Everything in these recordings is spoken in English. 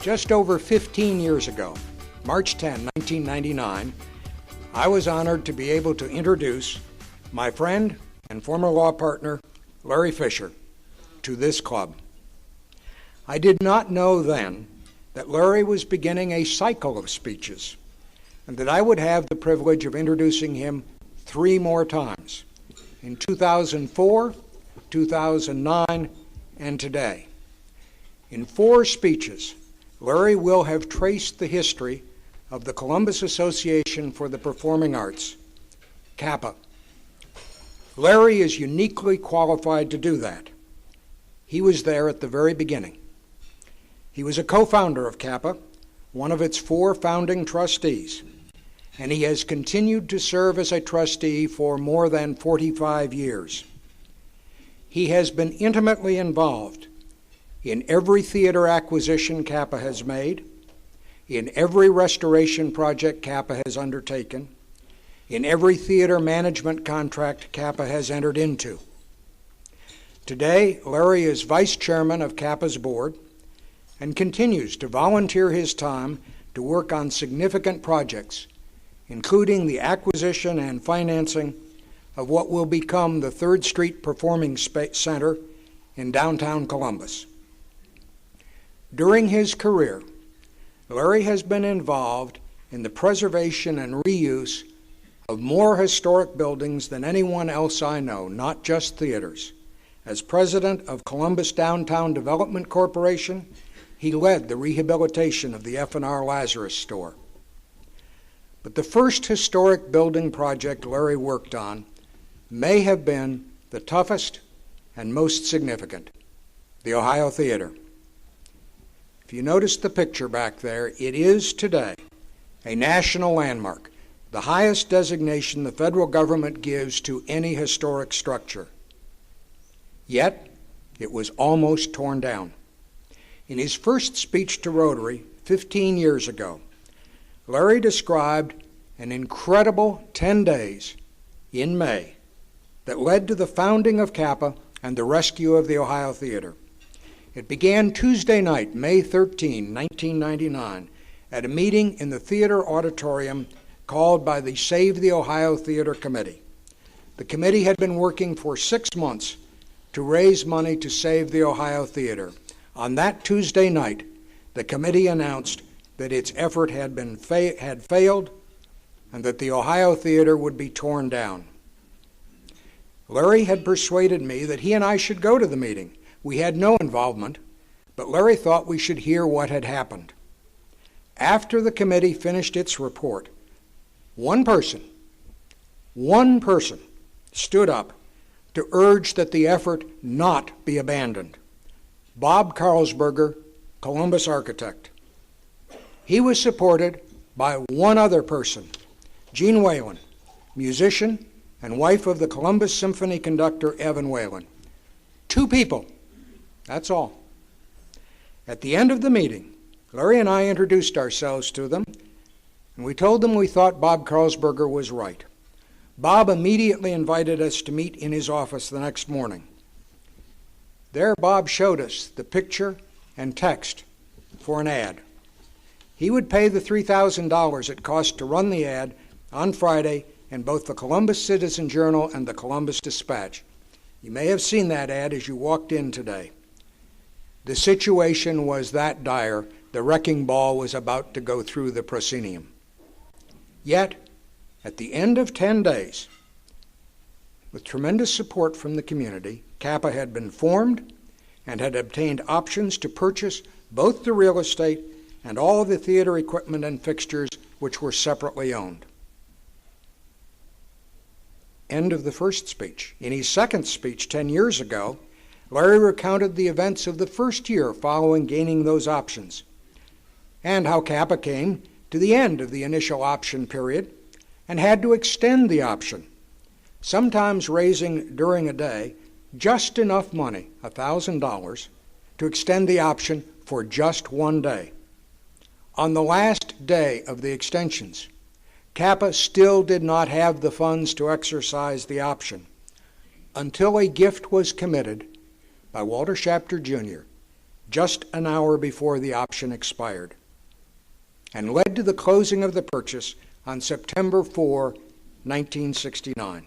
Just over 15 years ago, March 10, 1999, I was honored to be able to introduce my friend and former law partner, Larry Fisher, to this club. I did not know then that Larry was beginning a cycle of speeches, and that I would have the privilege of introducing him 3 more times, in 2004, 2009, and today. In 4 speeches, Larry will have traced the history of the Columbus Association for the Performing Arts, CAPA. Larry is uniquely qualified to do that. He was there at the very beginning. He was a co-founder of CAPA, one of its 4 founding trustees, and he has continued to serve as a trustee for more than 45 years. He has been intimately involved in every theater acquisition CAPA has made, in every restoration project CAPA has undertaken, in every theater management contract CAPA has entered into. Today, Larry is vice chairman of CAPA's board and continues to volunteer his time to work on significant projects, including the acquisition and financing of what will become the 3rd Street Performing Center in downtown Columbus. During his career, Larry has been involved in the preservation and reuse of more historic buildings than anyone else I know, not just theaters. As president of Columbus Downtown Development Corporation, he led the rehabilitation of the F&R Lazarus store. But the first historic building project Larry worked on may have been the toughest and most significant, the Ohio Theater. If you notice the picture back there, it is today a national landmark, the highest designation the federal government gives to any historic structure. Yet, it was almost torn down. In his first speech to Rotary 15 years ago, Larry described an incredible 10 days in May that led to the founding of CAPA and the rescue of the Ohio Theater. It began Tuesday night, May 13, 1999, at a meeting in the theater auditorium called by the Save the Ohio Theater Committee. The committee had been working for 6 months to raise money to save the Ohio Theater. On that Tuesday night, the committee announced that its effort had failed and that the Ohio Theater would be torn down. Larry had persuaded me that he and I should go to the meeting. We had no involvement, but Larry thought we should hear what had happened. After the committee finished its report, one person stood up to urge that the effort not be abandoned. Bob Carlsberger, Columbus architect. He was supported by one other person, Jean Whalen, musician and wife of the Columbus Symphony conductor Evan Whalen. 2 people. That's all. At the end of the meeting, Larry and I introduced ourselves to them, and we told them we thought Bob Carlsberger was right. Bob immediately invited us to meet in his office the next morning. There, Bob showed us the picture and text for an ad. He would pay the $3,000 it cost to run the ad on Friday in both the Columbus Citizen-Journal and the Columbus Dispatch. You may have seen that ad as you walked in today. The situation was that dire, the wrecking ball was about to go through the proscenium. Yet, at the end of 10 days, with tremendous support from the community, CAPA had been formed and had obtained options to purchase both the real estate and all of the theater equipment and fixtures which were separately owned. End of the first speech. In his second speech 10 years ago, Larry recounted the events of the first year following gaining those options, and how CAPA came to the end of the initial option period and had to extend the option, sometimes raising during a day just enough money, $1,000, to extend the option for just 1 day. On the last day of the extensions, CAPA still did not have the funds to exercise the option until a gift was committed by Walter Shapter Jr., just an hour before the option expired, and led to the closing of the purchase on September 4, 1969.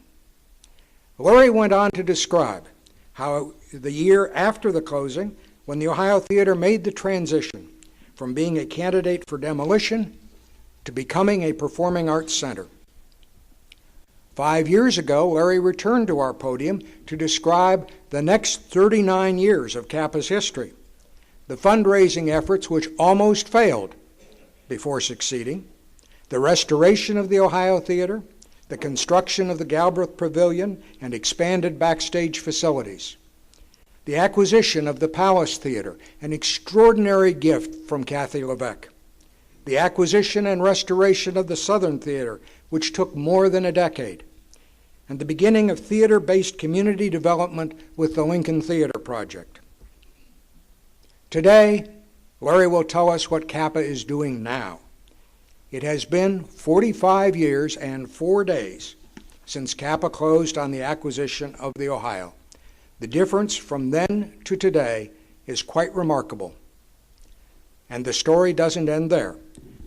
Larry went on to describe how the year after the closing, when the Ohio Theater made the transition from being a candidate for demolition to becoming a performing arts center. 5 years ago, Larry returned to our podium to describe the next 39 years of CAPA's history, the fundraising efforts which almost failed before succeeding, the restoration of the Ohio Theater, the construction of the Galbraith Pavilion and expanded backstage facilities, the acquisition of the Palace Theater, an extraordinary gift from Kathy Levesque, the acquisition and restoration of the Southern Theater, which took more than a decade, and the beginning of theater-based community development with the Lincoln Theater Project. Today, Larry will tell us what CAPA is doing now. It has been 45 years and 4 days since CAPA closed on the acquisition of the Ohio. The difference from then to today is quite remarkable. And the story doesn't end there.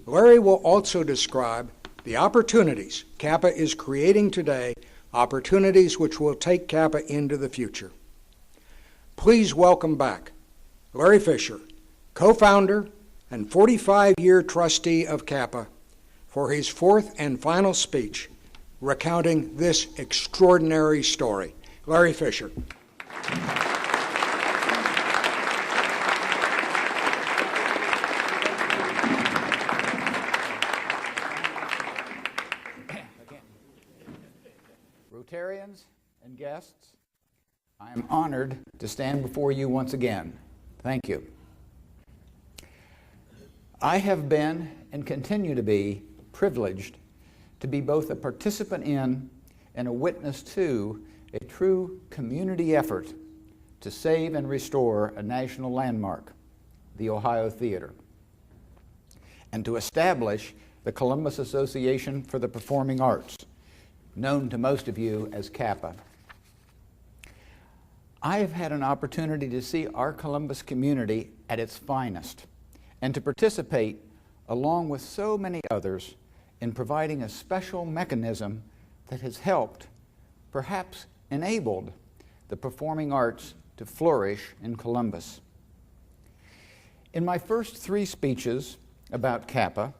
Larry will also describe the opportunities CAPA is creating today, opportunities which will take CAPA into the future. Please welcome back Larry Fisher, co-founder and 45-year trustee of CAPA, for his fourth and final speech recounting this extraordinary story. Larry Fisher. Rotarians and guests, I am honored to stand before you once again. Thank you. I have been and continue to be privileged to be both a participant in and a witness to a true community effort to save and restore a national landmark, the Ohio Theater, and to establish the Columbus Association for the Performing Arts, known to most of you as CAPA. I have had an opportunity to see our Columbus community at its finest and to participate, along with so many others, in providing a special mechanism that has helped, perhaps enabled, the performing arts to flourish in Columbus. In my first 3 speeches about CAPA,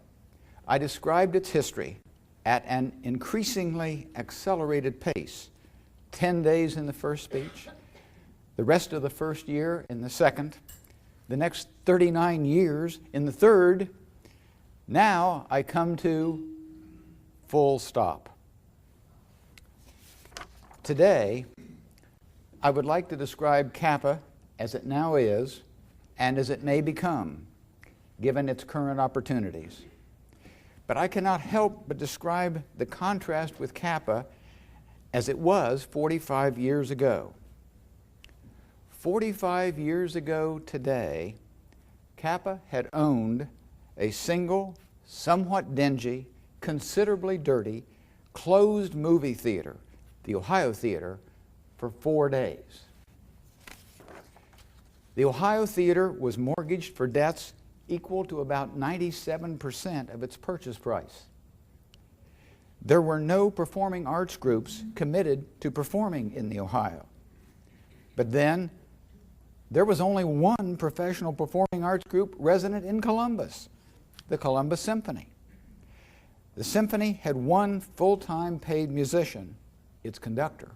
I described its history at an increasingly accelerated pace, 10 days in the first speech, the rest of the first year in the second, the next 39 years in the third. Now I come to full stop. Today, I would like to describe CAPA as it now is and as it may become, given its current opportunities. But I cannot help but describe the contrast with CAPA as it was 45 years ago. 45 years ago today, CAPA had owned a single, somewhat dingy, considerably dirty, closed movie theater, the Ohio Theater, for 4 days. The Ohio Theater was mortgaged for debts equal to about 97% of its purchase price. There were no performing arts groups committed to performing in the Ohio. But then, there was only one professional performing arts group resident in Columbus, the Columbus Symphony. The Symphony had one full-time paid musician, its conductor,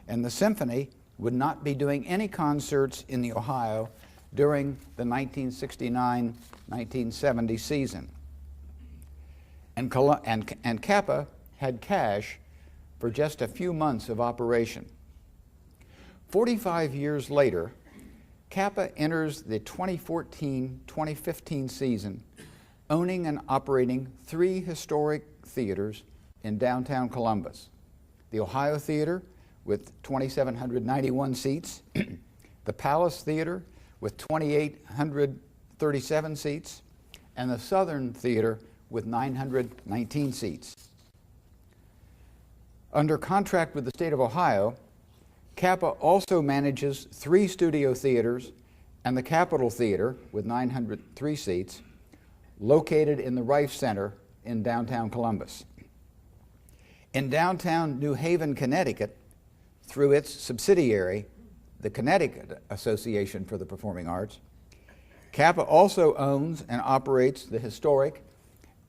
and the Symphony would not be doing any concerts in the Ohio during the 1969-1970 season. And CAPA had cash for just a few months of operation. 45 years later, CAPA enters the 2014-2015 season, owning and operating 3 historic theaters in downtown Columbus. The Ohio Theater with 2,791 seats, the Palace Theater with 2,837 seats, and the Southern Theater with 919 seats. Under contract with the state of Ohio, CAPA also manages 3 studio theaters and the Capitol Theater with 903 seats, located in the Rife Center in downtown Columbus. In downtown New Haven, Connecticut, through its subsidiary, the Connecticut Association for the Performing Arts, CAPA also owns and operates the historic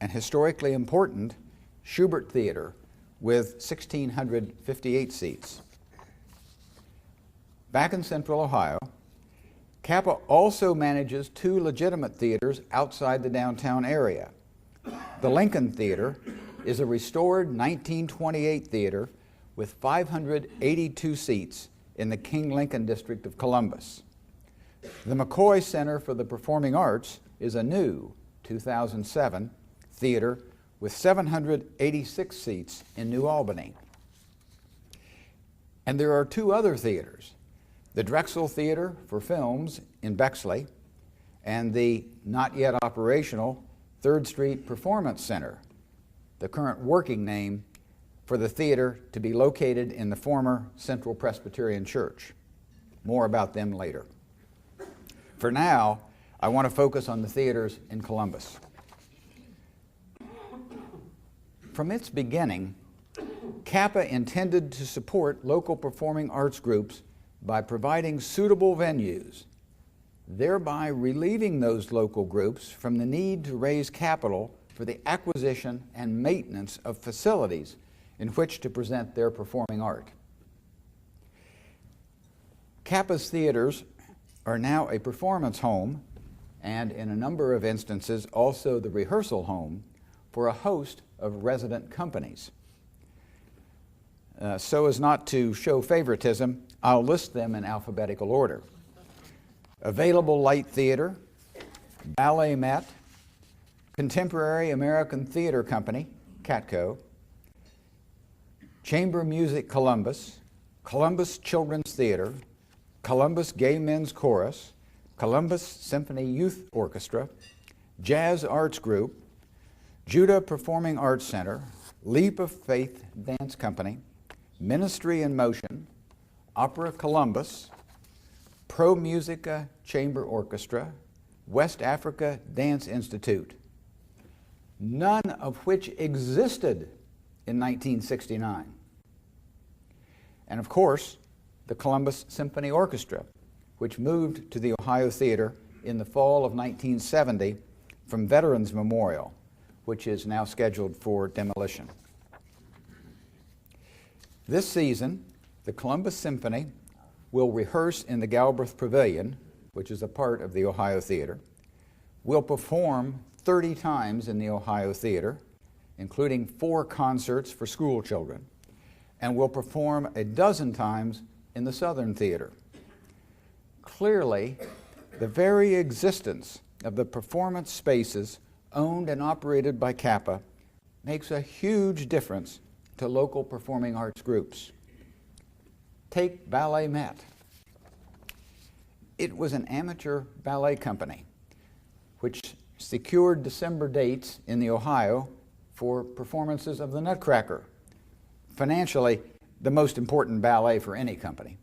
and historically important Schubert Theater with 1,658 seats. Back in Central Ohio, CAPA also manages two legitimate theaters outside the downtown area. The Lincoln Theater is a restored 1928 theater with 582 seats in the King Lincoln District of Columbus. The McCoy Center for the Performing Arts is a new 2007 theater with 786 seats in New Albany. And there are two other theaters, the Drexel Theater for Films in Bexley and the not yet operational 3rd Street Performance Center, the current working name for the theater to be located in the former Central Presbyterian Church. More about them later. For now, I want to focus on the theaters in Columbus. From its beginning, CAPA intended to support local performing arts groups by providing suitable venues, thereby relieving those local groups from the need to raise capital for the acquisition and maintenance of facilities in which to present their performing art. CAPA's theaters are now a performance home and, in a number of instances, also the rehearsal home for a host of resident companies. So as not to show favoritism, I'll list them in alphabetical order. Available Light Theater, Ballet Met, Contemporary American Theater Company, CATCO, Chamber Music Columbus, Columbus Children's Theater, Columbus Gay Men's Chorus, Columbus Symphony Youth Orchestra, Jazz Arts Group, Judah Performing Arts Center, Leap of Faith Dance Company, Ministry in Motion, Opera Columbus, Pro Musica Chamber Orchestra, West Africa Dance Institute, none of which existed in 1969. And of course, the Columbus Symphony Orchestra, which moved to the Ohio Theater in the fall of 1970 from Veterans Memorial, which is now scheduled for demolition. This season, the Columbus Symphony will rehearse in the Galbraith Pavilion, which is a part of the Ohio Theater, will perform 30 times in the Ohio Theater, including 4 concerts for school children, and will perform a dozen times in the Southern Theater. Clearly, the very existence of the performance spaces owned and operated by CAPA makes a huge difference to local performing arts groups. Take Ballet Met. It was an amateur ballet company which secured December dates in the Ohio for performances of the Nutcracker, financially the most important ballet for any company,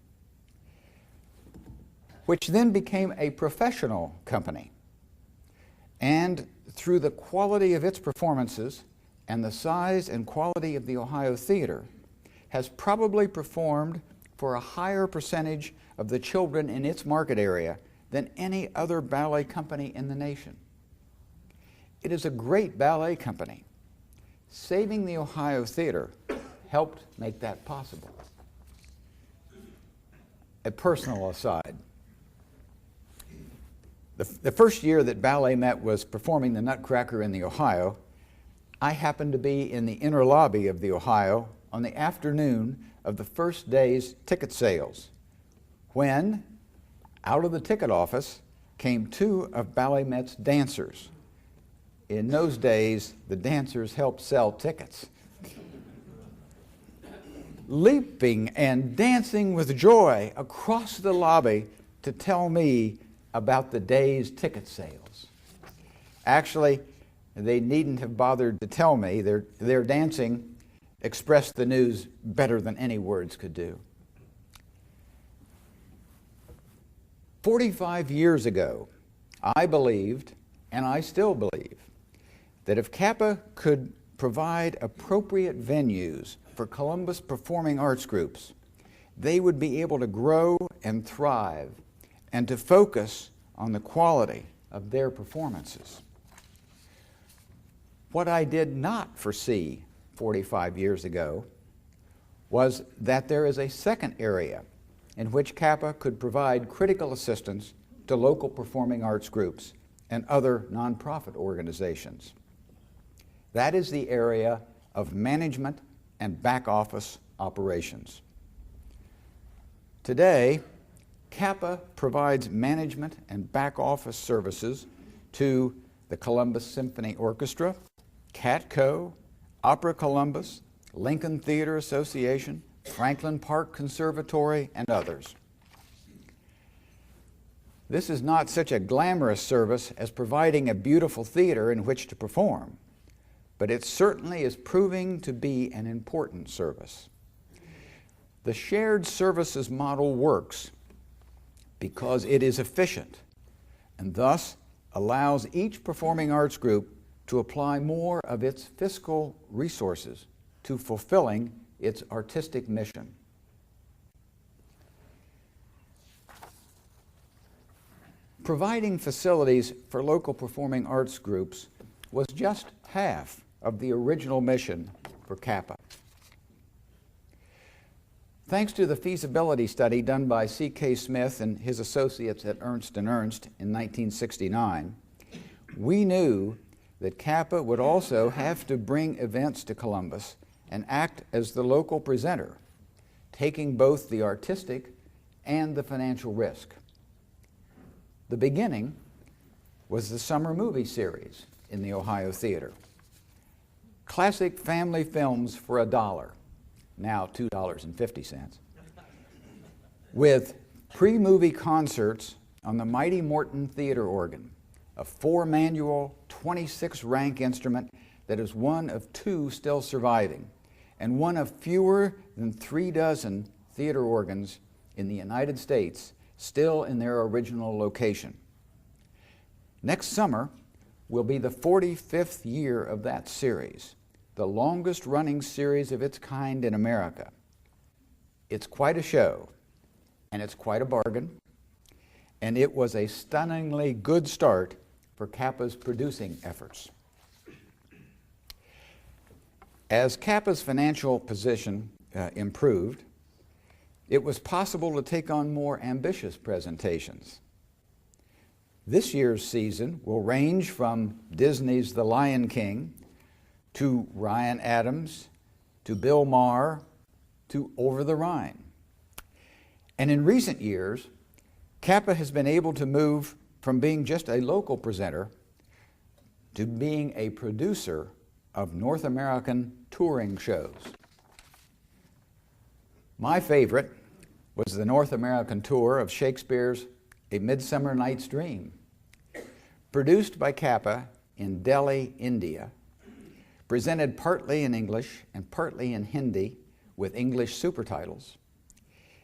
which then became a professional company. And through the quality of its performances and the size and quality of the Ohio Theater, has probably performed for a higher percentage of the children in its market area than any other ballet company in the nation. It is a great ballet company. Saving the Ohio Theater helped make that possible. A personal aside. The first year that Ballet Met was performing the Nutcracker in the Ohio, I happened to be in the inner lobby of the Ohio on the afternoon of the first day's ticket sales, when, out of the ticket office, came 2 of Ballet Met's dancers. In those days, the dancers helped sell tickets. Leaping and dancing with joy across the lobby to tell me about the day's ticket sales. Actually, they needn't have bothered to tell me. Their dancing expressed the news better than any words could do. 45 years ago, I believed, and I still believe, that if CAPA could provide appropriate venues for Columbus performing arts groups, they would be able to grow and thrive and to focus on the quality of their performances. What I did not foresee 45 years ago was that there is a second area in which CAPA could provide critical assistance to local performing arts groups and other nonprofit organizations. That is the area of management and back office operations. Today, CAPA provides management and back office services to the Columbus Symphony Orchestra, CATCO, Opera Columbus, Lincoln Theater Association, Franklin Park Conservatory, and others. This is not such a glamorous service as providing a beautiful theater in which to perform, but it certainly is proving to be an important service. The shared services model works because it is efficient and thus allows each performing arts group to apply more of its fiscal resources to fulfilling its artistic mission. Providing facilities for local performing arts groups was just half of the original mission for CAPA. Thanks to the feasibility study done by C.K. Smith and his associates at Ernst & Ernst in 1969, we knew that CAPA would also have to bring events to Columbus and act as the local presenter, taking both the artistic and the financial risk. The beginning was the summer movie series in the Ohio Theater. Classic family films for $1, now $2.50, with pre-movie concerts on the mighty Morton theater organ, a 4-manual, 26-rank instrument that is one of 2 still surviving, and one of fewer than 3 dozen theater organs in the United States still in their original location. Next summer will be the 45th year of that series, the longest running series of its kind in America. It's quite a show, and it's quite a bargain, and it was a stunningly good start for CAPA's producing efforts. As CAPA's financial position improved, it was possible to take on more ambitious presentations. This year's season will range from Disney's The Lion King to Ryan Adams to Bill Maher to Over the Rhine. And in recent years, CAPA has been able to move from being just a local presenter to being a producer of North American touring shows. My favorite was the North American tour of Shakespeare's A Midsummer Night's Dream, produced by CAPA in Delhi, India, presented partly in English and partly in Hindi with English supertitles.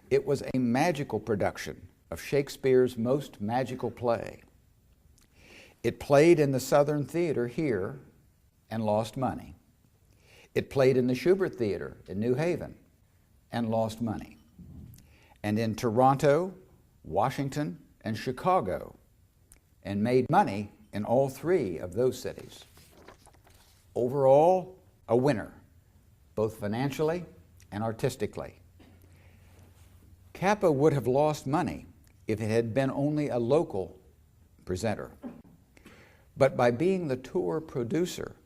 It was a magical production of Shakespeare's most magical play. It played in the Southern Theater here and lost money. It played in the Schubert Theater in New Haven and lost money. And in Toronto, Washington, and Chicago, and made money in all 3 of those cities. Overall, a winner, both financially and artistically. CAPA would have lost money if it had been only a local presenter. But by being the tour producer,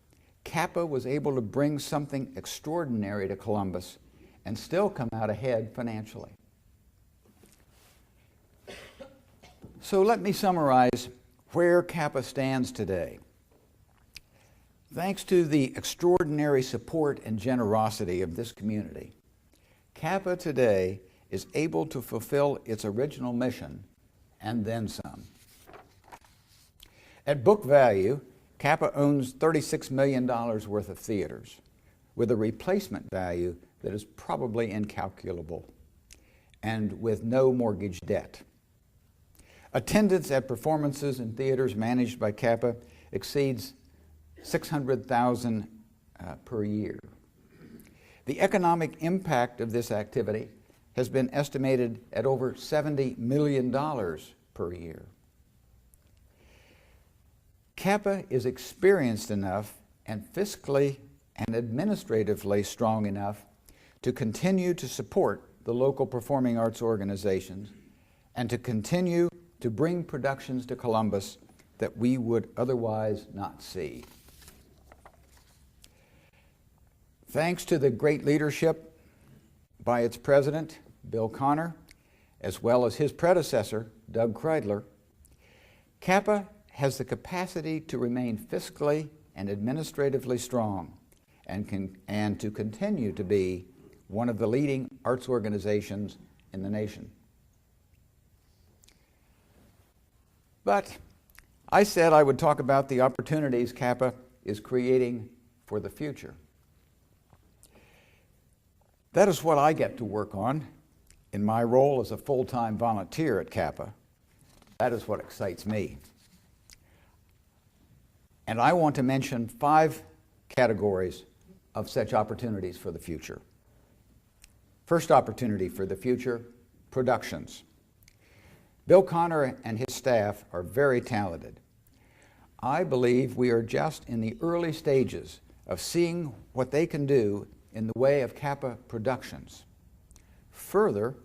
CAPA was able to bring something extraordinary to Columbus and still come out ahead financially. So let me summarize where CAPA stands today. Thanks to the extraordinary support and generosity of this community, CAPA today is able to fulfill its original mission and then some. At book value, CAPA owns $36 million worth of theaters, with a replacement value that is probably incalculable, and with no mortgage debt. Attendance at performances in theaters managed by CAPA exceeds 600,000 per year. The economic impact of this activity has been estimated at over $70 million per year. CAPA is experienced enough and fiscally and administratively strong enough to continue to support the local performing arts organizations and to continue to bring productions to Columbus that we would otherwise not see. Thanks to the great leadership by its president, Bill Connor, as well as his predecessor, Doug Kreidler, CAPA has the capacity to remain fiscally and administratively strong and to continue to be one of the leading arts organizations in the nation. But I said I would talk about the opportunities CAPA is creating for the future. That is what I get to work on in my role as a full-time volunteer at CAPA. That is what excites me. And I want to mention 5 categories of such opportunities for the future. First opportunity for the future, productions. Bill Connor and his staff are very talented. I believe we are just in the early stages of seeing what they can do in the way of CAPA productions. Further,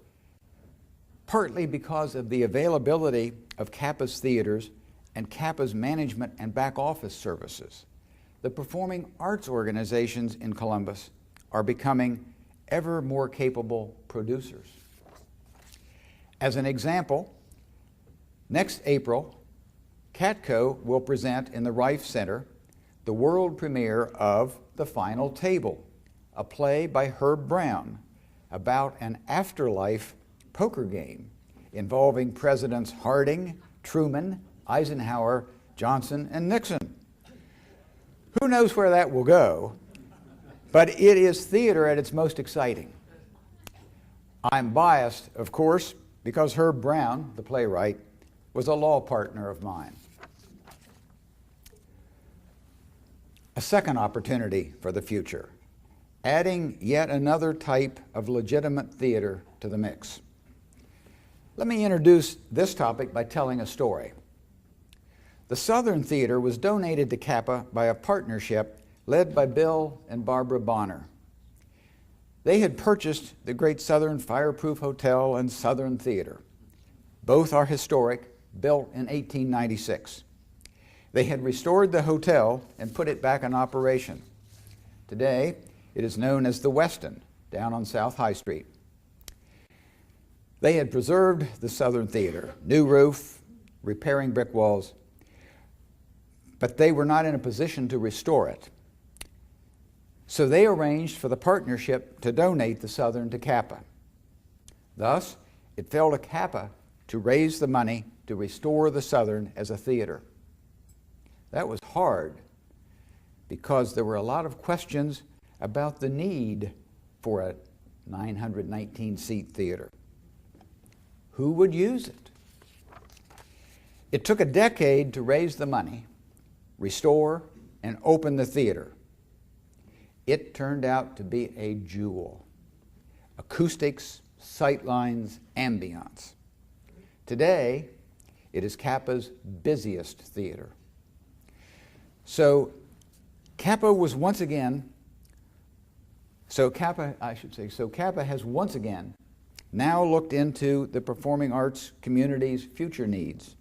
partly because of the availability of CAPA's theaters and CAPA's management and back office services, the performing arts organizations in Columbus are becoming ever more capable producers. As an example, next April, CATCO will present in the Rife Center the world premiere of The Final Table, a play by Herb Brown about an afterlife poker game involving Presidents Harding, Truman, Eisenhower, Johnson, and Nixon. Who knows where that will go, but it is theater at its most exciting. I'm biased, of course, because Herb Brown, the playwright, was a law partner of mine. A second opportunity for the future, adding yet another type of legitimate theater to the mix. Let me introduce this topic by telling a story. The Southern Theater was donated to CAPA by a partnership led by Bill and Barbara Bonner. They had purchased the Great Southern Fireproof Hotel and Southern Theater. Both are historic, built in 1896. They had restored the hotel and put it back in operation. Today, it is known as the Westin, down on South High Street. They had preserved the Southern Theater, new roof, repairing brick walls, but they were not in a position to restore it. So they arranged for the partnership to donate the Southern to CAPA. Thus, it fell to CAPA to raise the money to restore the Southern as a theater. That was hard because there were a lot of questions about the need for a 919-seat theater. Who would use it? It took a decade to raise the money, restore, and open the theater. It turned out to be a jewel. Acoustics, sightlines, ambiance. Today, it is CAPA's busiest theater. So CAPA has once again now looked into the performing arts community's future needs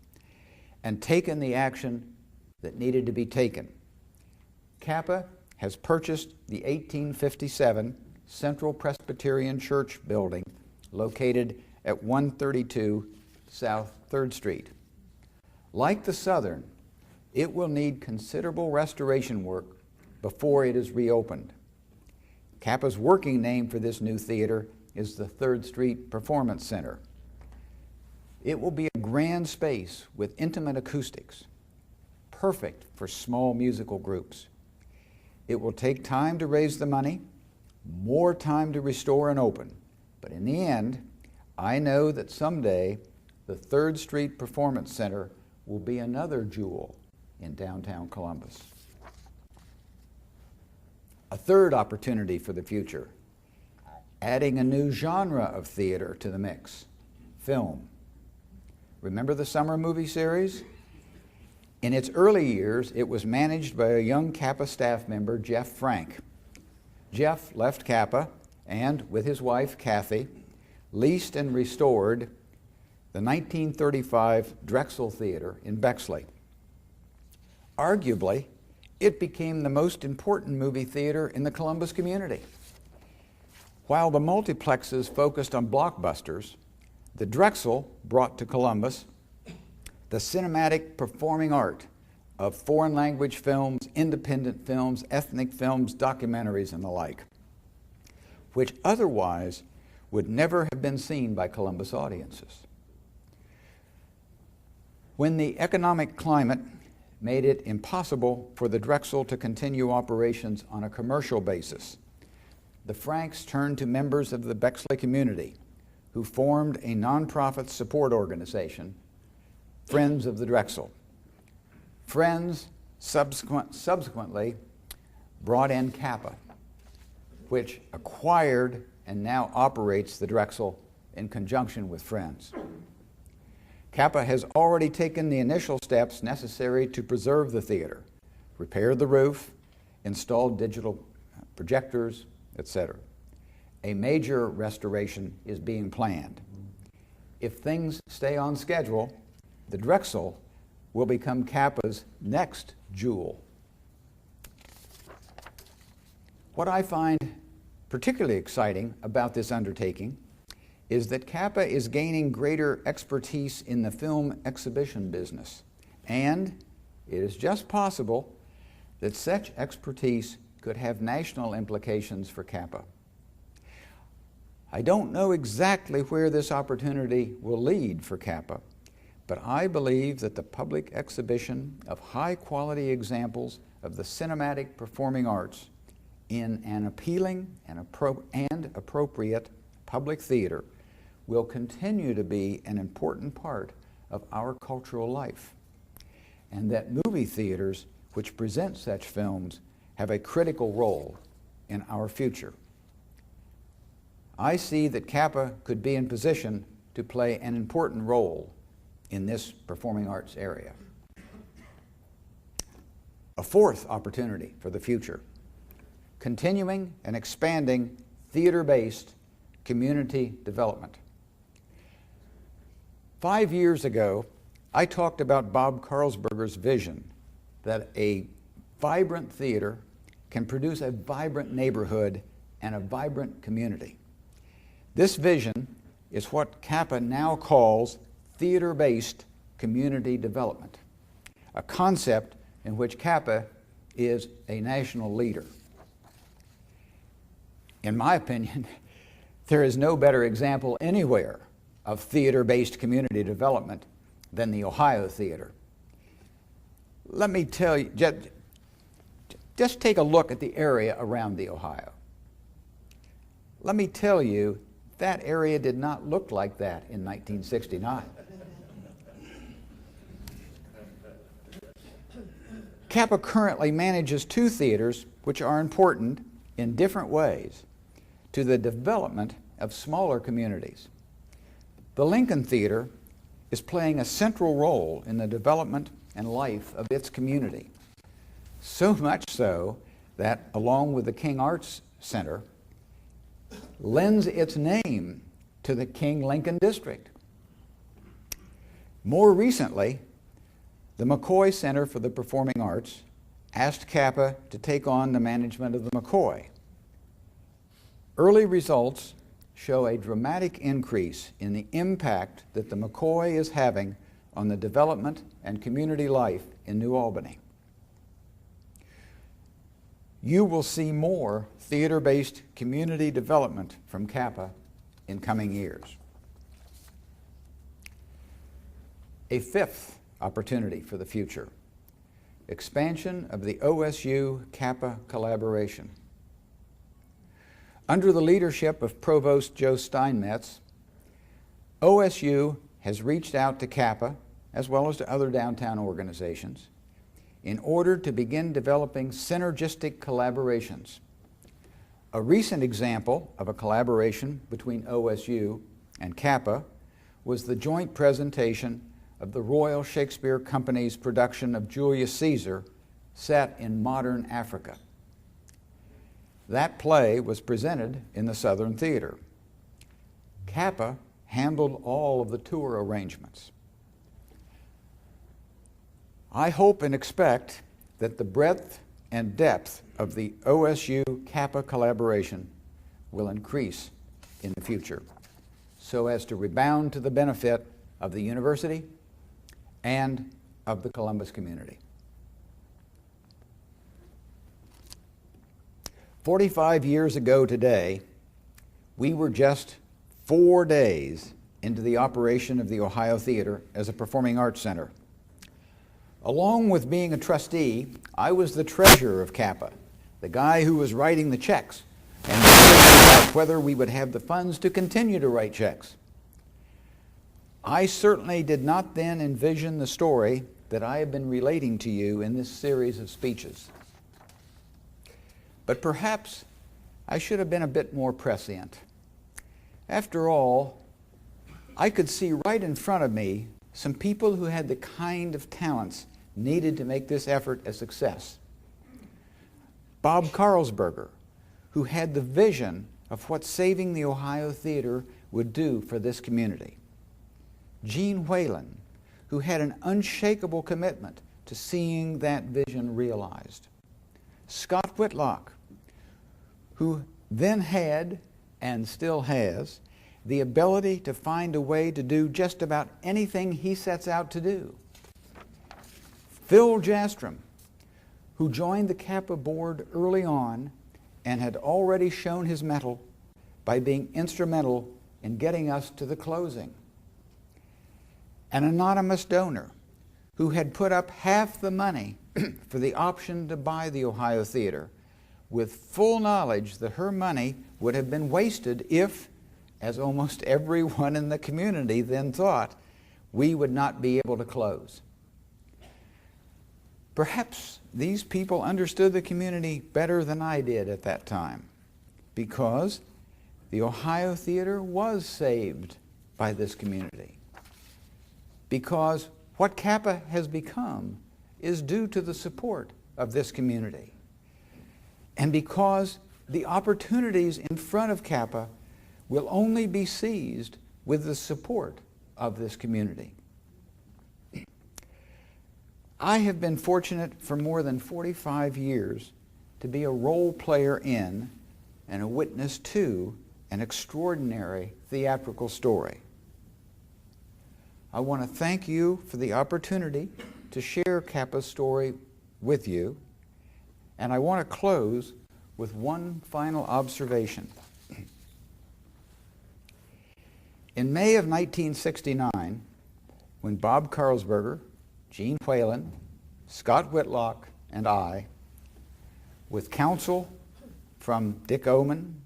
and taken the action that needed to be taken. CAPA has purchased the 1857 Central Presbyterian Church building located at 132 South 3rd Street. Like the Southern, it will need considerable restoration work before it is reopened. CAPA's working name for this new theater is the 3rd Street Performance Center. It will be a grand space with intimate acoustics, perfect for small musical groups. It will take time to raise the money, more time to restore and open, but in the end, I know that someday the 3rd Street Performance Center will be another jewel in downtown Columbus. A third opportunity for the future, adding a new genre of theater to the mix, film. Remember the summer movie series? In its early years, it was managed by a young CAPA staff member, Jeff Frank. Jeff left CAPA and, with his wife, Kathy, leased and restored the 1935 Drexel Theater in Bexley. Arguably, it became the most important movie theater in the Columbus community. While the multiplexes focused on blockbusters, the Drexel brought to Columbus the cinematic performing art of foreign language films, independent films, ethnic films, documentaries, and the like, which otherwise would never have been seen by Columbus audiences. When the economic climate made it impossible for the Drexel to continue operations on a commercial basis, the Franks turned to members of the Bexley community who formed a nonprofit support organization, Friends of the Drexel. Friends subsequently brought in CAPA, which acquired and now operates the Drexel in conjunction with Friends. CAPA has already taken the initial steps necessary to preserve the theater, repaired the roof, installed digital projectors, etc. A major restoration is being planned. If things stay on schedule, the Drexel will become CAPA's next jewel. What I find particularly exciting about this undertaking is that CAPA is gaining greater expertise in the film exhibition business, and it is just possible that such expertise could have national implications for CAPA. I don't know exactly where this opportunity will lead for CAPA, but I believe that the public exhibition of high-quality examples of the cinematic performing arts in an appealing and appropriate public theater will continue to be an important part of our cultural life, and that movie theaters which present such films have a critical role in our future. I see that CAPA could be in position to play an important role in this performing arts area. A fourth opportunity for the future, continuing and expanding theater-based community development. 5 years ago, I talked about Bob Carlsberger's vision that a vibrant theater can produce a vibrant neighborhood and a vibrant community. This vision is what CAPA now calls theater-based community development, a concept in which CAPA is a national leader. In my opinion, there is no better example anywhere of theater-based community development than the Ohio Theater. Let me tell you, just take a look at the area around the Ohio. Let me tell you, that area did not look like that in 1969. CAPA currently manages 2 theaters which are important in different ways to the development of smaller communities. The Lincoln Theater is playing a central role in the development and life of its community, so much so that, along with the King Arts Center, lends its name to the King Lincoln District. More recently, the McCoy Center for the Performing Arts asked CAPA to take on the management of the McCoy. Early results show a dramatic increase in the impact that the McCoy is having on the development and community life in New Albany. You will see more theater-based community development from CAPA in coming years. A fifth opportunity for the future, expansion of the OSU-CAPA collaboration. Under the leadership of Provost Joe Steinmetz, OSU has reached out to CAPA, as well as to other downtown organizations, in order to begin developing synergistic collaborations. A recent example of a collaboration between OSU and CAPA was the joint presentation of the Royal Shakespeare Company's production of Julius Caesar set in modern Africa. That play was presented in the Southern Theater. CAPA handled all of the tour arrangements. I hope and expect that the breadth and depth of the OSU-CAPA collaboration will increase in the future so as to rebound to the benefit of the university and of the Columbus community. 45 years ago today, we were just 4 days into the operation of the Ohio Theater as a performing arts center. Along with being a trustee, I was the treasurer of CAPA, the guy who was writing the checks and about whether we would have the funds to continue to write checks. I certainly did not then envision the story that I have been relating to you in this series of speeches. But perhaps I should have been a bit more prescient. After all, I could see right in front of me some people who had the kind of talents needed to make this effort a success. Bob Carlsberger, who had the vision of what saving the Ohio Theater would do for this community. Gene Whalen, who had an unshakable commitment to seeing that vision realized. Scott Whitlock, who then had and still has the ability to find a way to do just about anything he sets out to do. Phil Jastrom, who joined the CAPA board early on and had already shown his mettle by being instrumental in getting us to the closing. An anonymous donor who had put up half the money for the option to buy the Ohio Theater, with full knowledge that her money would have been wasted if, as almost everyone in the community then thought, we would not be able to close. Perhaps these people understood the community better than I did at that time, because the Ohio Theater was saved by this community. Because what CAPA has become is due to the support of this community. And because the opportunities in front of CAPA will only be seized with the support of this community. I have been fortunate for more than 45 years to be a role player in and a witness to an extraordinary theatrical story. I want to thank you for the opportunity to share CAPA's story with you, and I want to close with one final observation. In May of 1969, when Bob Carlsberger, Gene Whalen, Scott Whitlock, and I, with counsel from Dick Oman,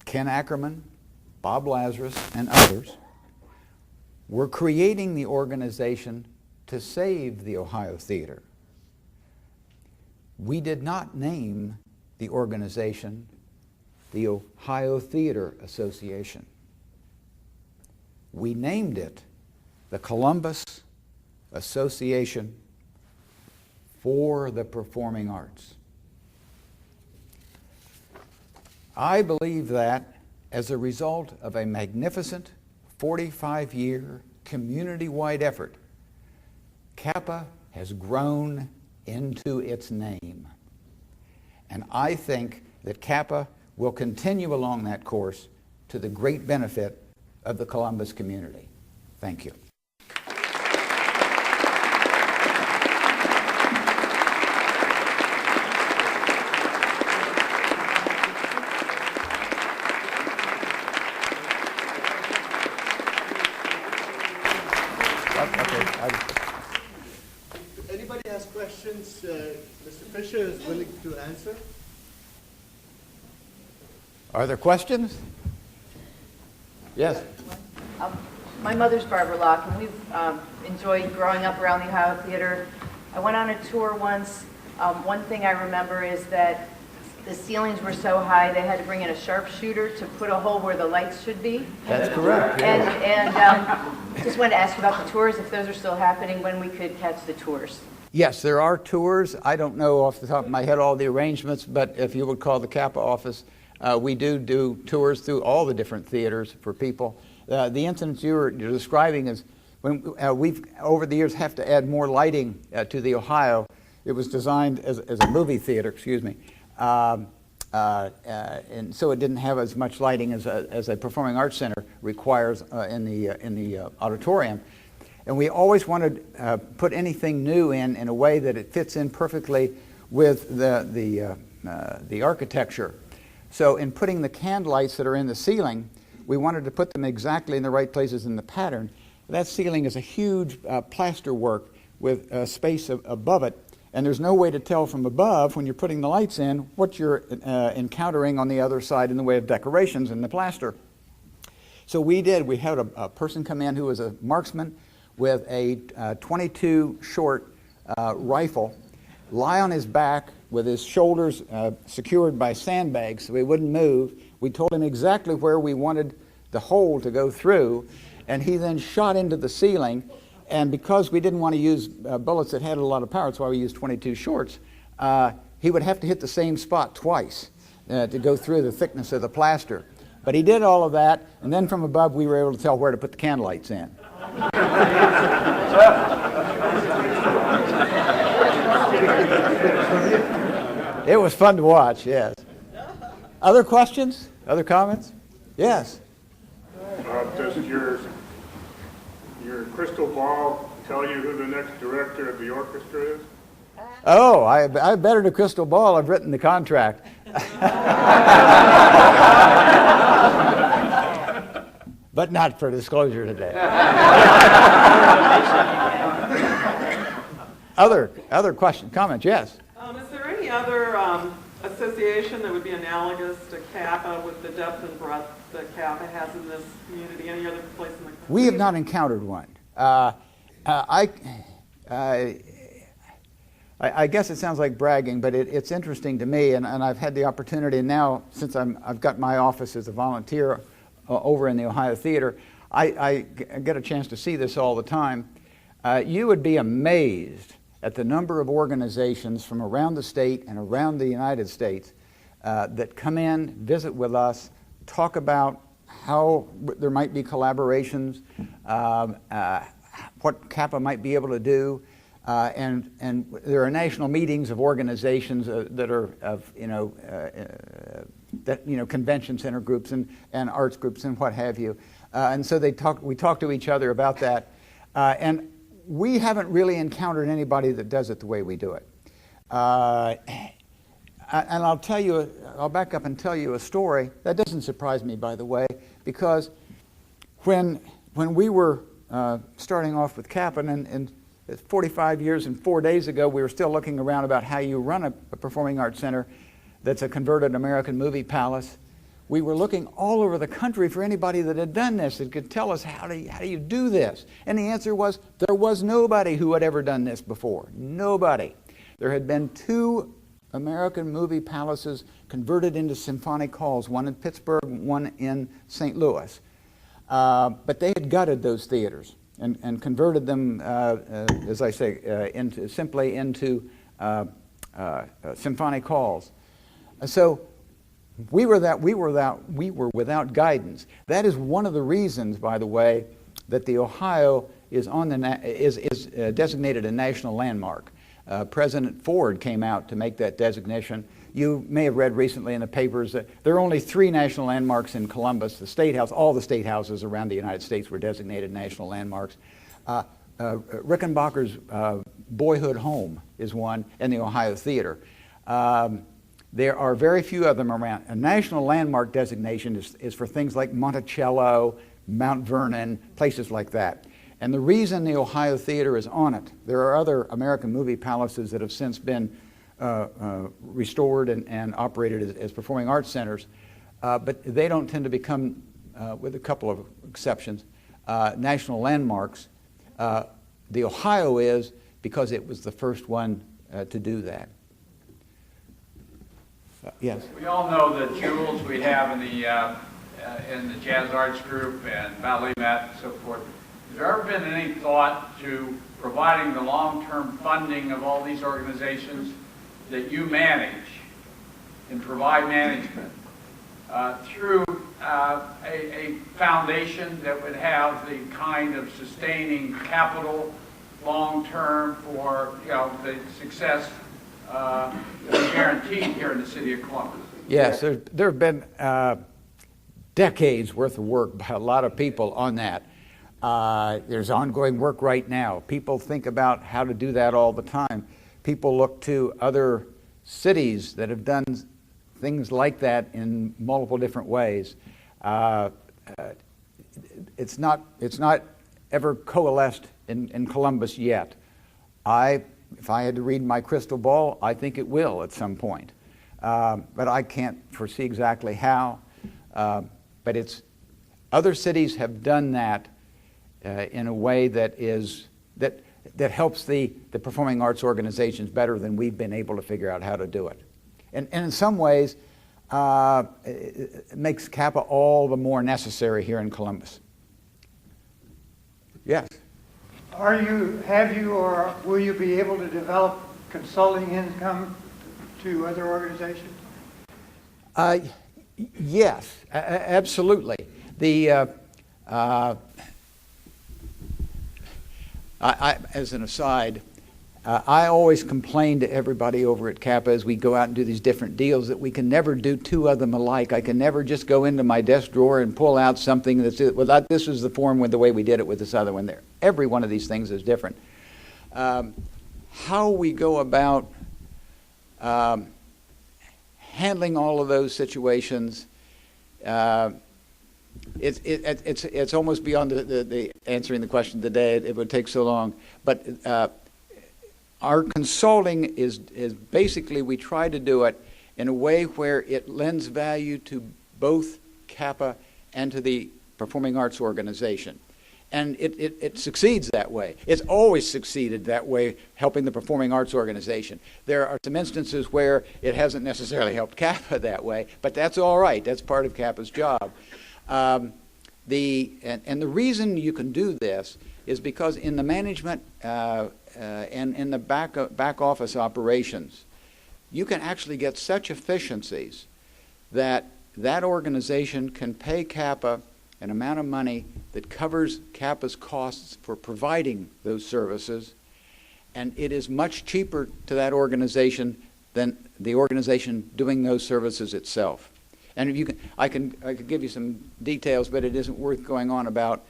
Ken Ackerman, Bob Lazarus, and others, were creating the organization to save the Ohio Theater, we did not name the organization the Ohio Theater Association. We named it the Columbus Association for the Performing Arts. I believe that as a result of a magnificent 45-year community-wide effort, CAPA has grown into its name. And I think that CAPA will continue along that course to the great benefit of the Columbus community. Thank you. If anybody has questions, Mr. Fisher is willing to answer. Are there questions? Yes. My mother's Barbara Locke, and we've enjoyed growing up around the Ohio Theater. I went on a tour once. One thing I remember is that the ceilings were so high they had to bring in a sharpshooter to put a hole where the lights should be. That's correct. And just wanted to ask you about the tours, if those are still happening, when we could catch the tours. Yes, there are tours. I don't know off the top of my head all the arrangements, but if you would call the CAPA office, we do tours through all the different theaters for people. The incident you're describing is when we've, over the years, have to add more lighting to the Ohio. It was designed as a movie theater, excuse me, and so it didn't have as much lighting as a performing arts center requires in the auditorium. And we always wanted to put anything new in a way that it fits in perfectly with the architecture. So in putting the candlelights that are in the ceiling, we wanted to put them exactly in the right places in the pattern. That ceiling is a huge plaster work with space above it, and there's no way to tell from above when you're putting the lights in what you're encountering on the other side in the way of decorations in the plaster. So we had a person come in who was a marksman with a .22 short rifle, lie on his back with his shoulders secured by sandbags so he wouldn't move. We told him exactly where we wanted the hole to go through, and he then shot into the ceiling. And because we didn't want to use bullets that had a lot of power, that's why we used .22 shorts, he would have to hit the same spot twice to go through the thickness of the plaster. But he did all of that, and then from above we were able to tell where to put the candlelights in. It was fun to watch, yes. Other questions? Other comments? Yes. Does your crystal ball tell you who the next director of the orchestra is? Oh, I bettered a crystal ball. I've written the contract. But not for disclosure today. Other question, comments? Yes. Is there any other association that would be analogous to CAPA with the depth and breadth that CAPA has in this community? Any other place in the country? We have not encountered one. I guess it sounds like bragging, but it's interesting to me, and I've had the opportunity now, since I've got my office as a volunteer over in the Ohio Theater, I get a chance to see this all the time. You would be amazed at the number of organizations from around the state and around the United States that come in, visit with us, talk about how there might be collaborations, what CAPA might be able to do, and there are national meetings of organizations that are of convention center groups and arts groups and what have you, and so we talk to each other about that, and we haven't really encountered anybody that does it the way we do it. And I'll back up and tell you a story. That doesn't surprise me, by the way, because when we were starting off with CAPA, and 45 years and 4 days ago, we were still looking around about how you run a performing arts center that's a converted American movie palace. We were looking all over the country for anybody that had done this, that could tell us how do you do this. And the answer was there was nobody who had ever done this before. Nobody. There had been 2 American movie palaces converted into symphonic halls, one in Pittsburgh, one in St. Louis. But they had gutted those theaters and converted them, as I say, simply into symphonic halls. So we were without guidance. That is one of the reasons, by the way, that the Ohio is designated a national landmark. President Ford came out to make that designation. You may have read recently in the papers that there are only 3 national landmarks in Columbus. The State House, all the state houses around the United States were designated national landmarks. Rickenbacker's boyhood home is one, and the Ohio Theater. There are very few of them around. A national landmark designation is for things like Monticello, Mount Vernon, places like that. And the reason the Ohio Theater is on it, there are other American movie palaces that have since been restored and operated as performing arts centers, but they don't tend to become, with a couple of exceptions, national landmarks. The Ohio is because it was the first one to do that. Yes. We all know the jewels we have in the Jazz Arts Group and Ballet Met and so forth. Has there ever been any thought to providing the long-term funding of all these organizations that you manage and provide management through a foundation that would have the kind of sustaining capital long-term for the success guaranteed here in the city of Columbus? Yes, there have been decades worth of work by a lot of people on that. There's ongoing work right now. People think about how to do that all the time. People look to other cities that have done things like that in multiple different ways. It's not ever coalesced in Columbus yet. If I had to read my crystal ball, I think it will at some point. But I can't foresee exactly how. But other cities have done that in a way that helps the performing arts organizations better than we've been able to figure out how to do it. And in some ways, it makes CAPA all the more necessary here in Columbus. Yes? Have you or will you be able to develop consulting income to other organizations? Yes, absolutely. As an aside, I always complain to everybody over at CAPA as we go out and do these different deals that we can never do two of them alike. I can never just go into my desk drawer and pull out something that's, well, this is the form with the way we did it with this other one there. Every one of these things is different. How we go about handling all of those situations, it's almost beyond the answering the question today. It would take so long. But our consulting is basically, we try to do it in a way where it lends value to both CAPA and to the performing arts organization. And it succeeds that way. It's always succeeded that way, helping the performing arts organization. There are some instances where it hasn't necessarily helped CAPA that way, but that's all right. That's part of CAPA's job. And the reason you can do this is because in the management and in the back office operations, you can actually get such efficiencies that that organization can pay CAPA an amount of money that covers CAPA's costs for providing those services, and it is much cheaper to that organization than the organization doing those services itself. And if you can, I could give you some details, but it isn't worth going on about.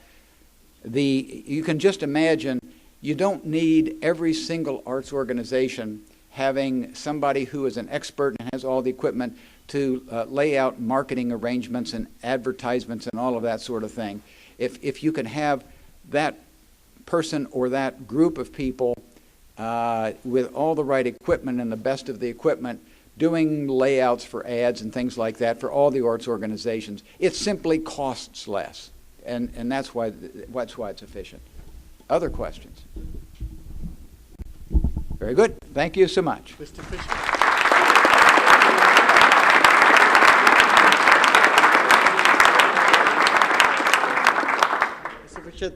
You can just imagine, you don't need every single arts organization having somebody who is an expert and has all the equipment to lay out marketing arrangements and advertisements and all of that sort of thing. If you can have that person or that group of people with all the right equipment and the best of the equipment doing layouts for ads and things like that for all the arts organizations, it simply costs less. And that's why it's efficient. Other questions? Very good. Thank you so much. Mr. Fisher.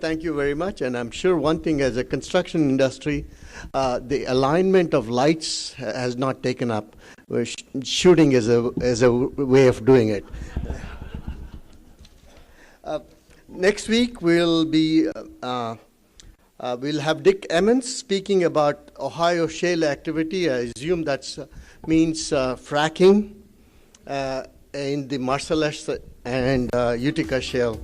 Thank you very much. And I'm sure one thing, as a construction industry, the alignment of lights has not taken up. Shooting is a way of doing it. Next week we'll have Dick Emmons speaking about Ohio shale activity. I assume that means fracking in the Marcellus and Utica shale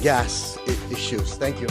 gas issues. Thank you.